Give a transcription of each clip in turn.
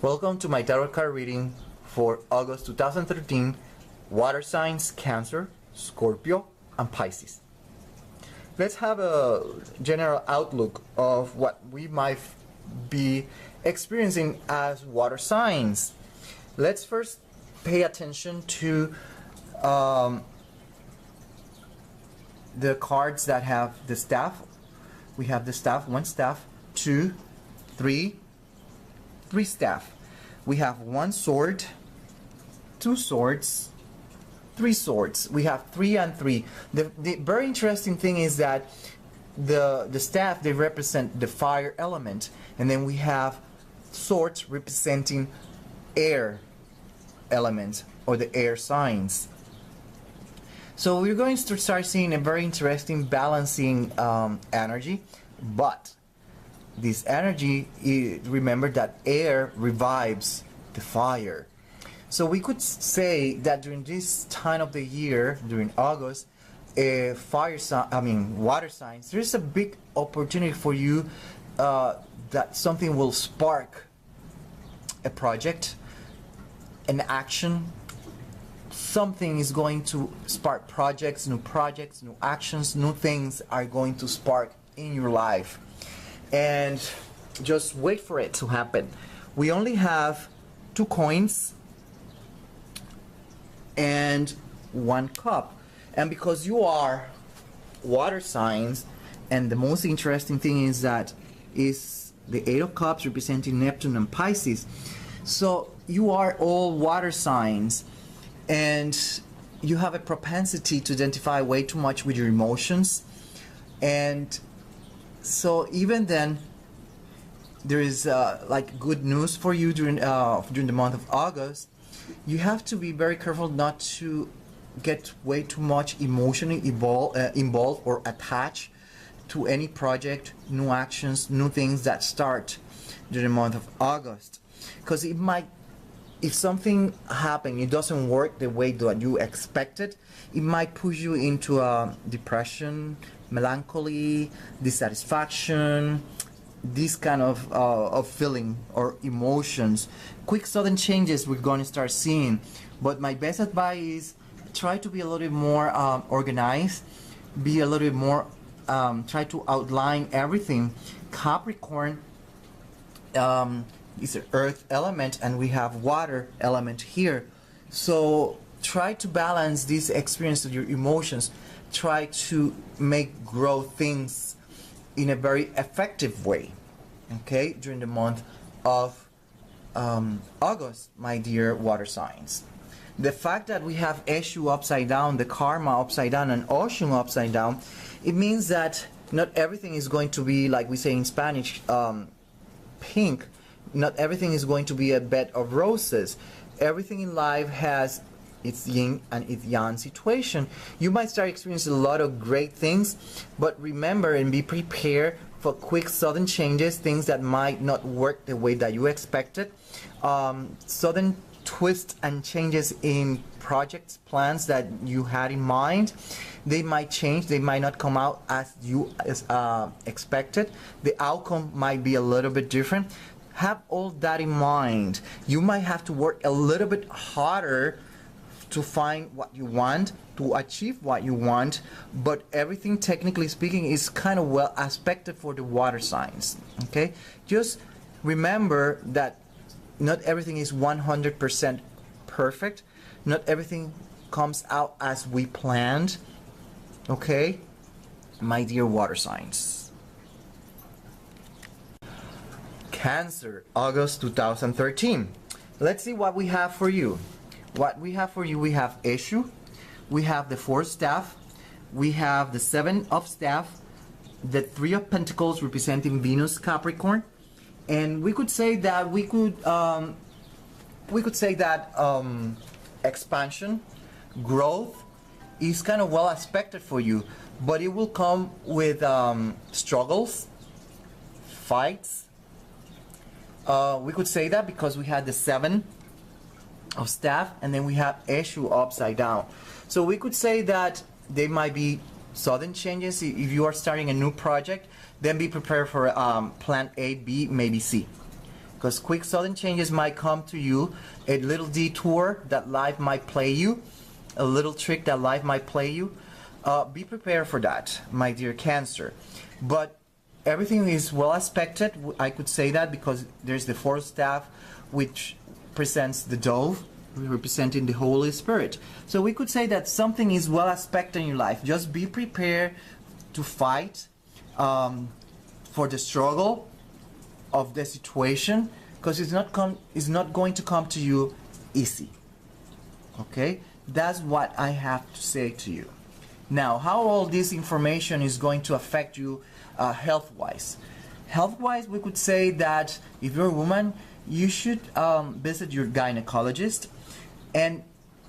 Welcome to my tarot card reading for August 2013, water signs Cancer, Scorpio, and Pisces. Let's have a general outlook of what we might be experiencing as water signs. Let's first pay attention to the cards that have the staff. We have the staff, one staff, two, three staff. We have one sword, two swords, three swords. We have 3 and 3. The very interesting thing is that the staff, they represent the fire element, and then we have swords representing air element or the air signs. So we're going to start seeing a very interesting balancing energy, but this energy, remember that air revives the fire. So we could say that during this time of the year, during August, water signs, there's a big opportunity for you that something will spark a project, an action. Something is going to spark projects, new actions, new things are going to spark in your life. And just wait for it to happen. We only have 2 coins and 1 cup, and because you are water signs, and the most interesting thing is that is the 8 of cups representing Neptune and Pisces, so you are all water signs, and you have a propensity to identify way too much with your emotions. And so even then, there is like good news for you during the month of August. You have to be very careful not to get way too much emotionally involved or attached to any project, new actions, new things that start during the month of August. Because it might, if something happens, it doesn't work the way that you expected, it might push you into depression, melancholy, dissatisfaction, this kind of feeling or emotions. Quick sudden changes we're going to start seeing. But my best advice is try to be a little bit more organized, be a little bit more, try to outline everything. Capricorn is an earth element, and we have water element here. So try to balance this experience of your emotions. Try to grow things in a very effective way, okay, during the month of August, my dear water signs. The fact that we have Eshu upside down, the Karma upside down, and Ocean upside down, it means that not everything is going to be, like we say in Spanish, pink. Not everything is going to be a bed of roses. Everything in life has its yin and its yang situation. You might start experiencing a lot of great things, but remember and be prepared for quick sudden changes, things that might not work the way that you expected. Sudden twists and changes in projects, plans that you had in mind. They might change, they might not come out as you expected. The outcome might be a little bit different. Have all that in mind. You might have to work a little bit harder to find what you want, to achieve what you want, but everything, technically speaking, is kind of well aspected for the water signs. Okay, just remember that not everything is 100% perfect. Not everything comes out as we planned. Okay, my dear water signs. Cancer, August 2013. Let's see what we have for you. What we have for you, we have Eshu, we have the 4 staff, we have the 7 of staff, the 3 of pentacles representing Venus, Capricorn, and we could say that expansion, growth is kind of well expected for you, but it will come with struggles, fights. We could say that because we had the 7 of staff, and then we have Eshu upside down. So we could say that there might be sudden changes. If you are starting a new project, then be prepared for plan A, B, maybe C. because quick sudden changes might come to you, a little detour that life might play you, a little trick that life might play you. Be prepared for that, my dear Cancer. But everything is well expected. I could say that because there's the fourth staff, which presents the dove, representing the Holy Spirit. So we could say that something is well expected in your life. Just be prepared to fight for the struggle of the situation, because it's not going to come to you easy. Okay, that's what I have to say to you. Now, how all this information is going to affect you health-wise? Health-wise, we could say that if you're a woman, you should visit your gynecologist and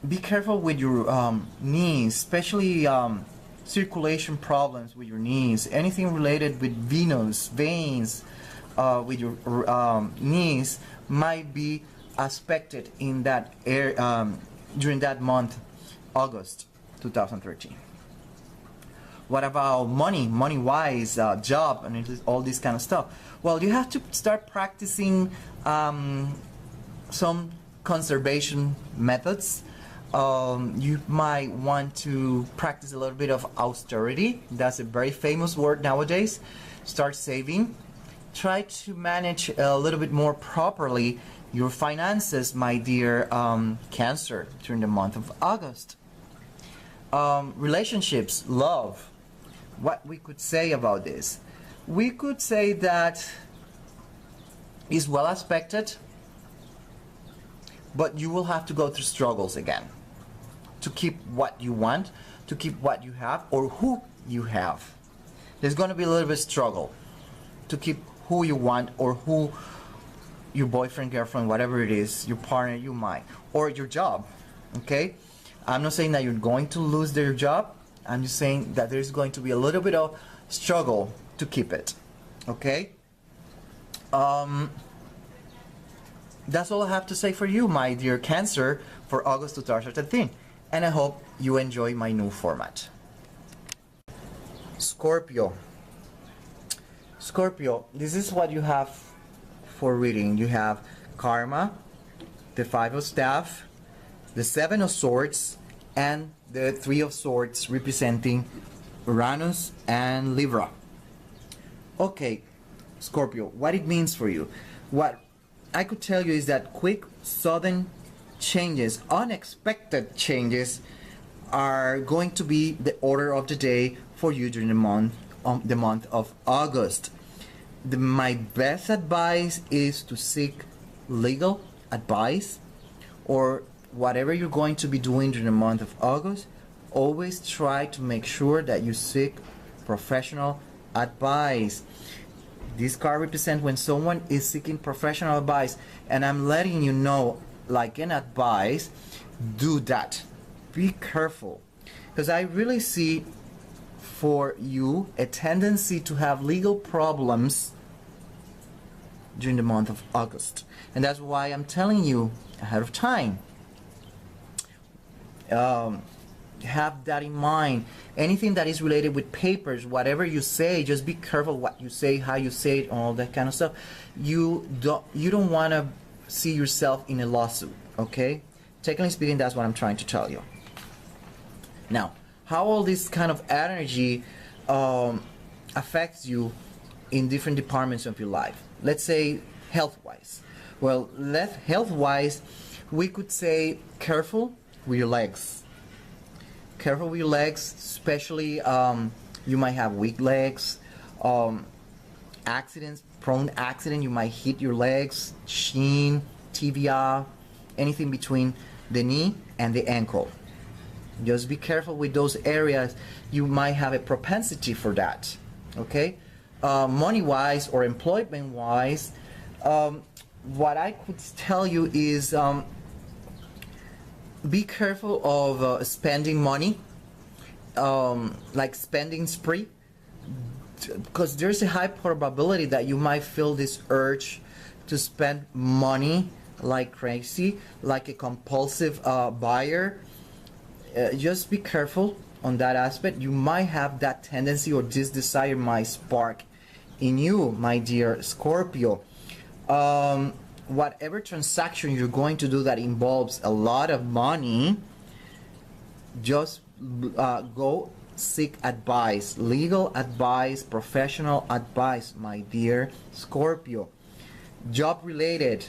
be careful with your knees, especially circulation problems with your knees, anything related with venous, veins with your knees might be affected in that during that month, August 2013. What about money-wise, job, and all this kind of stuff? Well, you have to start practicing some conservation methods. You might want to practice a little bit of austerity. That's a very famous word nowadays. Start saving. Try to manage a little bit more properly your finances, my dear Cancer, during the month of August. Relationships, love. What we could say about this? We could say that is well expected, but you will have to go through struggles again to keep what you want, to keep what you have, or who you have. There's going to be a little bit of struggle to keep who you want, or who your boyfriend, girlfriend, whatever it is, your partner, you might, or your job. Okay, I'm not saying that you're going to lose your job. I'm just saying that there's going to be a little bit of struggle to keep it. Okay, that's all I have to say for you, my dear Cancer, for August 2013, and I hope you enjoy my new format. Scorpio, this is what you have for reading. You have Karma, the Five of Staff, the Seven of Swords, and the Three of Swords, representing Uranus and Libra. Okay, Scorpio, what it means for you. What I could tell you is that quick, sudden changes, unexpected changes are going to be the order of the day for you during the month of August. My best advice is to seek legal advice, or whatever you're going to be doing during the month of August, always try to make sure that you seek professional advice. This card represents when someone is seeking professional advice, and I'm letting you know, like an advice, do that. Be careful, because I really see for you a tendency to have legal problems during the month of August, and that's why I'm telling you ahead of time. Have that in mind. Anything that is related with papers, whatever you say, just be careful what you say, how you say it, all that kind of stuff. You don't want to see yourself in a lawsuit. Okay, technically speaking, that's what I'm trying to tell you. Now, how all this kind of energy affects you in different departments of your life. Let's say health-wise. Well, health-wise, we could say careful with your legs. Careful with your legs, especially you might have weak legs, accidents, prone accident, you might hit your legs, shin, tibia, anything between the knee and the ankle. Just be careful with those areas. You might have a propensity for that. Okay, money-wise or employment-wise, what I could tell you is be careful of spending money, like spending spree, because there's a high probability that you might feel this urge to spend money like crazy, like a compulsive buyer. Just be careful on that aspect. You might have that tendency, or this desire might spark in you, my dear Scorpio. Whatever transaction you're going to do that involves a lot of money, just go seek advice, legal advice, professional advice, my dear Scorpio. Job related,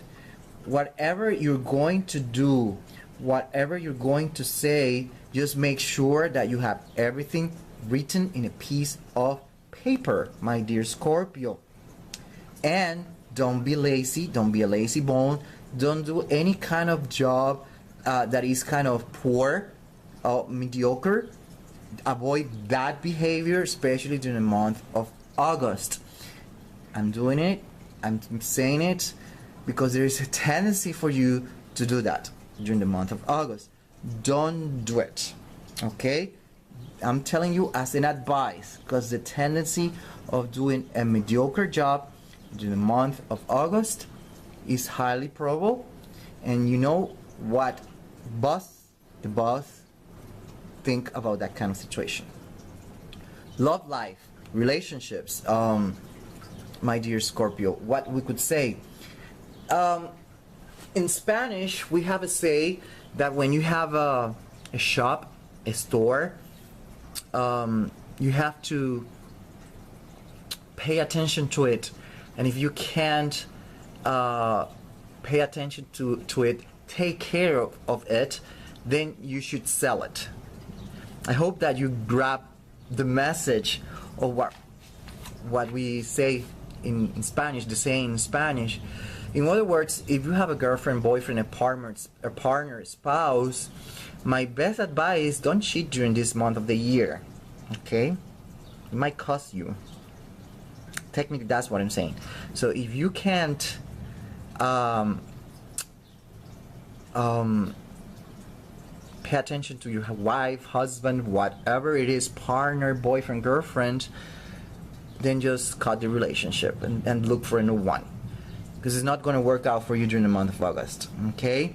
whatever you're going to do, whatever you're going to say, just make sure that you have everything written in a piece of paper, my dear Scorpio. And don't be lazy, don't be a lazy bone, don't do any kind of job that is kind of poor or mediocre. Avoid that behavior, especially during the month of August. I'm doing it, I'm saying it, because there is a tendency for you to do that during the month of August. Don't do it, okay? I'm telling you as an advice, because the tendency of doing a mediocre job during the month of August is highly probable. And you know what the boss think about that kind of situation. Love life, relationships, my dear Scorpio, what we could say. In Spanish, we have a say that when you have a shop, a store, you have to pay attention to it. And if you can't pay attention to it, take care of it, then you should sell it. I hope that you grab the message of what we say in Spanish, the saying in Spanish. In other words, if you have a girlfriend, boyfriend, a partner, spouse, my best advice, don't cheat during this month of the year, okay? It might cost you. Technically, that's what I'm saying. So if you can't pay attention to your wife, husband, whatever it is, partner, boyfriend, girlfriend, then just cut the relationship and look for a new one, because it's not going to work out for you during the month of August, okay?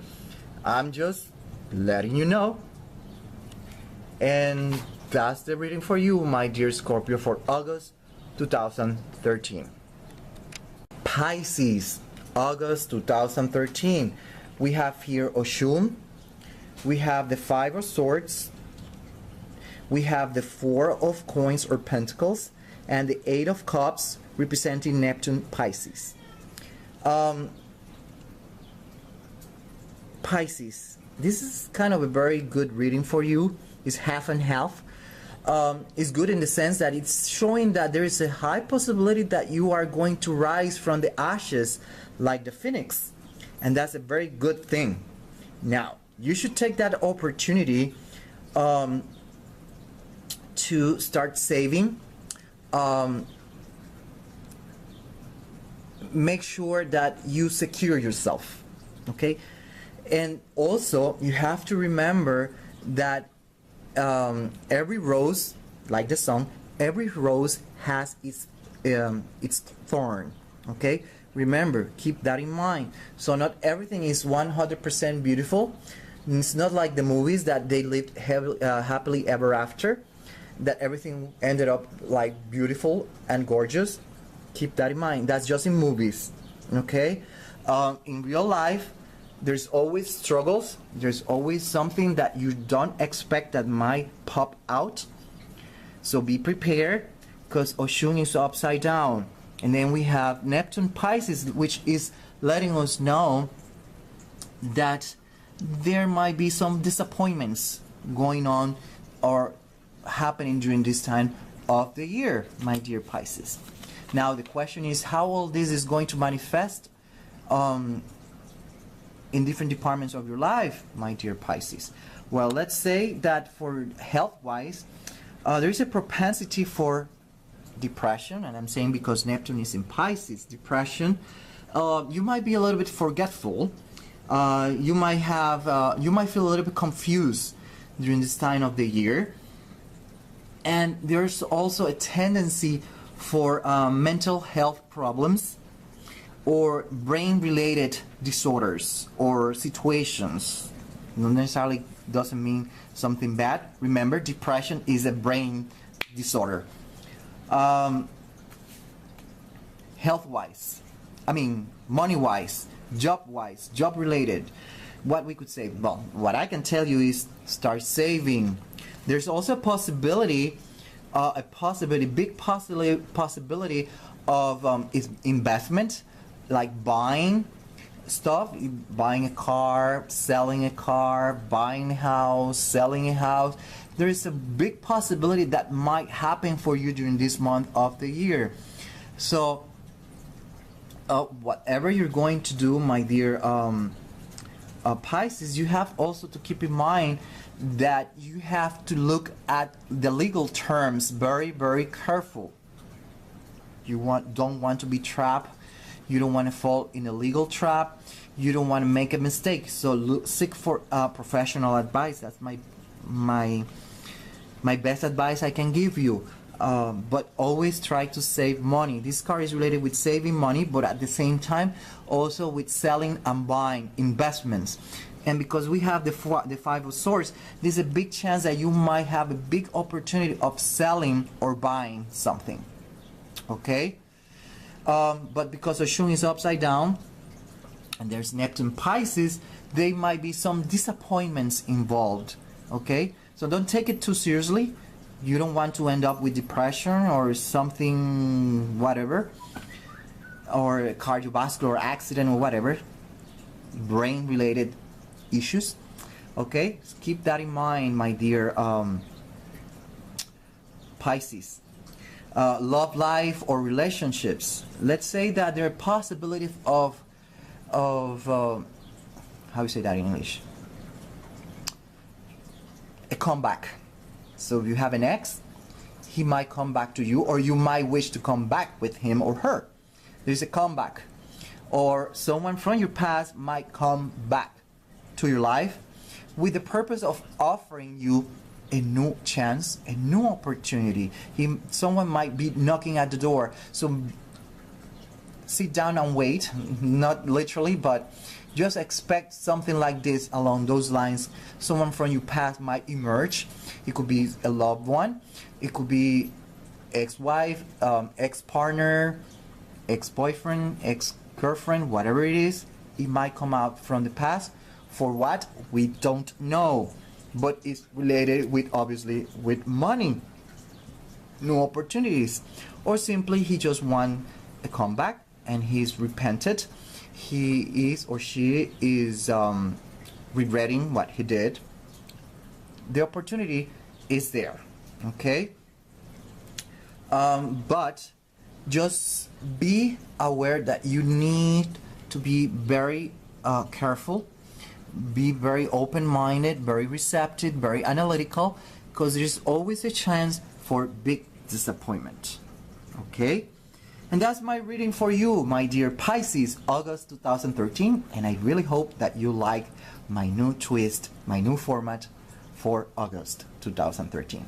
I'm just letting you know. And that's the reading for you, my dear Scorpio, for August 2013. Pisces, August 2013. We have here Oshun. We have the Five of Swords. We have the Four of Coins or Pentacles. And the Eight of Cups, representing Neptune, Pisces. Pisces, this is kind of a very good reading for you. It's half and half. It's good in the sense that it's showing that there is a high possibility that you are going to rise from the ashes like the phoenix, and that's a very good thing. Now, you should take that opportunity to start saving. Make sure that you secure yourself, okay? And also, you have to remember that every rose, like the sun, every rose has its thorn, okay? Remember, keep that in mind. So not everything is 100% beautiful. It's not like the movies that they lived happily ever after, that everything ended up like beautiful and gorgeous. Keep that in mind. That's just in movies, okay? In real life, there's always struggles. There's always something that you don't expect that might pop out. So be prepared, because Oshun is upside down. And then we have Neptune, Pisces, which is letting us know that there might be some disappointments going on or happening during this time of the year, my dear Pisces. Now the question is how all this is going to manifest in different departments of your life, my dear Pisces. Well, let's say that for health-wise, there is a propensity for depression, and I'm saying because Neptune is in Pisces, depression. You might be a little bit forgetful. You might feel a little bit confused during this time of the year. And there's also a tendency for mental health problems or brain-related disorders or situations. Not necessarily doesn't mean something bad. Remember, depression is a brain disorder. Health-wise, I mean, money-wise, job-wise, job-related. What we could say, well, what I can tell you is start saving. There's also a possibility, big possibility of is investment, like buying stuff, buying a car, selling a car, buying a house, selling a house. There is a big possibility that might happen for you during this month of the year. So whatever you're going to do, my dear Pisces, you have also to keep in mind that you have to look at the legal terms very, very careful. You don't want to be trapped. You don't want to fall in a legal trap. You don't want to make a mistake. So seek for professional advice. That's my best advice I can give you. But always try to save money. This card is related with saving money, but at the same time also with selling and buying investments. And because we have the Five of Swords, there's a big chance that you might have a big opportunity of selling or buying something. Okay? But because the Shun is upside down and there's Neptune Pisces, there might be some disappointments involved. Okay? So don't take it too seriously. You don't want to end up with depression or something, whatever, or a cardiovascular accident or whatever, brain related issues. Okay? So keep that in mind, my dear Pisces. Love life or relationships. Let's say that there are possibilities of how do you say that in English? A comeback. So if you have an ex, he might come back to you, or you might wish to come back with him or her. There's a comeback. Or someone from your past might come back to your life with the purpose of offering you a new chance, a new opportunity. Someone might be knocking at the door. So sit down and wait, not literally, but just expect something like this along those lines. Someone from your past might emerge. It could be a loved one. It could be ex-wife, ex-partner, ex-boyfriend, ex-girlfriend, whatever it is. It might come out from the past. For what? We don't know. But it's related with, obviously, with money, new opportunities. Or simply he just wants a comeback and he's repented. He is or she is regretting what he did. The opportunity is there, okay? But just be aware that you need to be very careful, be very open-minded, very receptive, very analytical, because there's always a chance for big disappointment, okay? And that's my reading for you, my dear Pisces, August 2013. And I really hope that you like my new twist, my new format for August 2013.